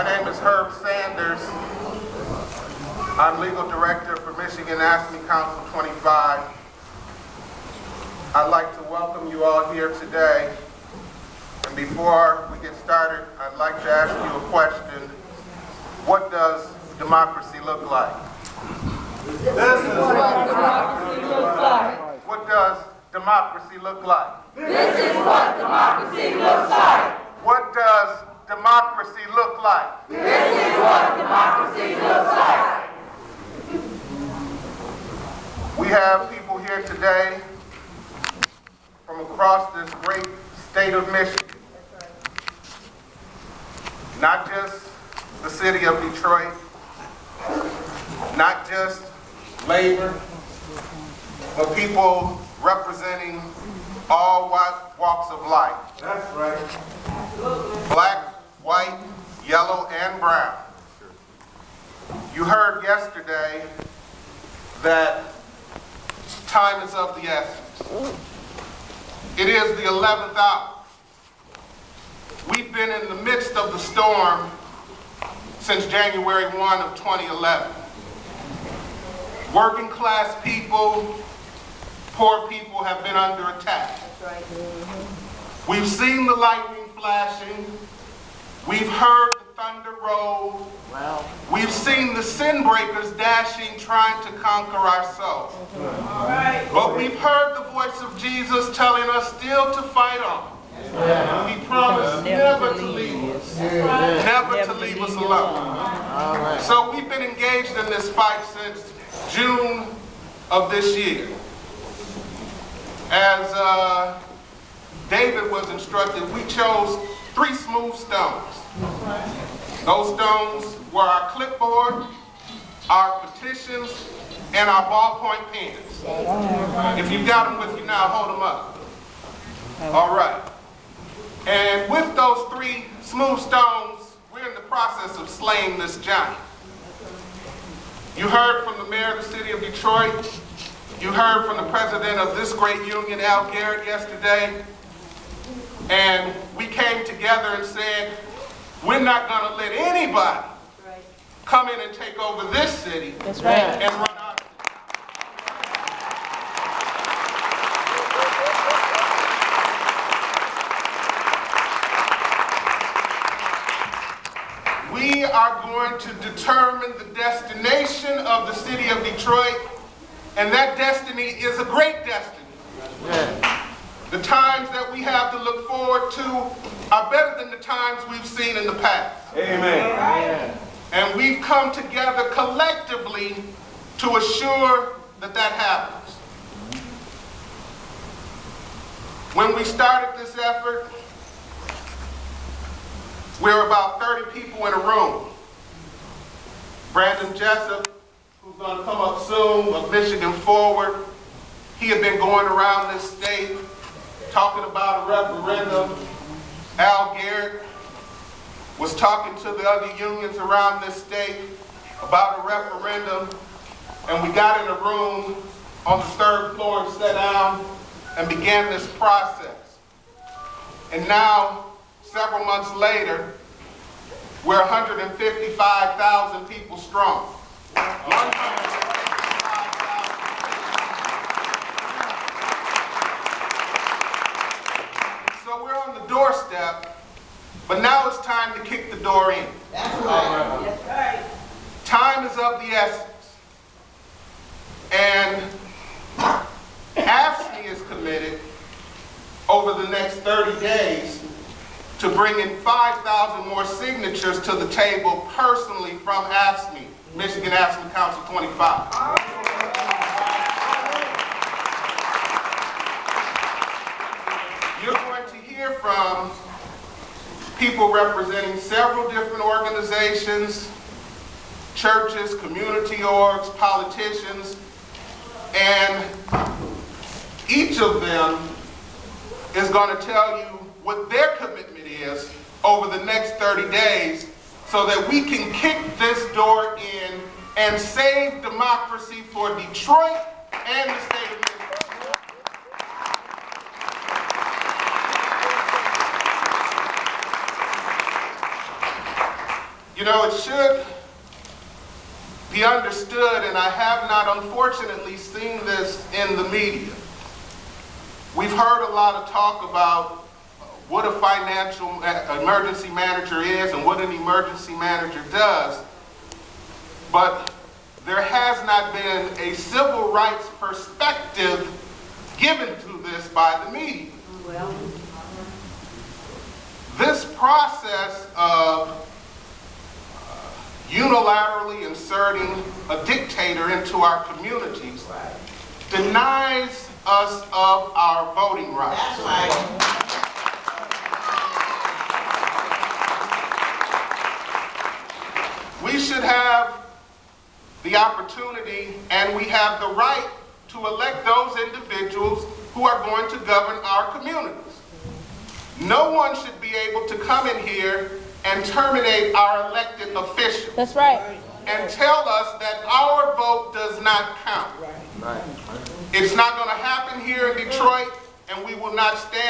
My name is Herb Sanders. I'm legal director for Michigan AFSCME Council 25. I'd like to welcome you all here today. And before we get started, I'd like to ask you a question. What does democracy look like? This is what democracy looks like. What does democracy look like? This is what democracy looks like. What does democracy look like? This is what democracy looks like. We have people here today from across this great state of Michigan. Not just the city of Detroit, not just labor, but people representing all walks of life. That's right. Black, white, yellow, and brown. You heard yesterday that time is of the essence. It is the 11th hour. We've been in the midst of the storm since January 1 of 2011. Working class people, poor people have been under attack. We've seen the lightning flashing. We've heard the thunder roll. We've seen the sin breakers dashing, trying to conquer our souls. But we've heard the voice of Jesus telling us still to fight on. He promised never to leave us. Never to leave us alone. So we've been engaged in this fight since June of this year. As David was instructed, we chose 3 smooth stones. Those stones were our clipboard, our petitions, and our ballpoint pens. If you've got them with you now, hold them up. All right. And with those 3 smooth stones, we're in the process of slaying this giant. You heard from the mayor of the city of Detroit. You heard from the president of this great union, Al Garrett, yesterday. And we came together and said, we're not going to let anybody come in and take over this city and run our city. We are going to determine the destination of the city of Detroit, and that destiny is a great destiny. The times that we have to look forward to are better than the times we've seen in the past. Amen. And we've come together collectively to assure that that happens. When we started this effort, we were about 30 people in a room. Brandon Jessup, who's going to come up soon, of Michigan Forward, he had been going around this state talking about a referendum. Al Garrett was talking to the other unions around this state about a referendum, and we got in a room on the 3rd floor and sat down and began this process. And now, several months later, we're 155,000 people strong. 155,000. So we're on the doorstep, but now it's time to kick the door in. That's right. That's right. Time is of the essence. And AFSCME is committed over the next 30 days to bring in 5,000 more signatures to the table personally from AFSCME, Michigan AFSCME Council 25. You're going to hear from people representing several different organizations, churches, community orgs, politicians, and each of them is going to tell you what their commitment is over the next 30 days so that we can kick this door in and save democracy for Detroit and the state of Michigan. You know, it should be understood, and I have not unfortunately seen this in the media. We've heard a lot of talk about what a financial emergency manager is and what an emergency manager does, but there has not been a civil rights perspective given to this by the media. Well, This process of unilaterally inserting a dictator into our communities denies us of our voting rights. That's right. We should have the opportunity and we have the right to elect those individuals who are going to govern our communities. No one should be able to come in here and terminate our elected officials. That's right. And tell us that our vote does not count. It's not going to happen here in Detroit, and we will not stand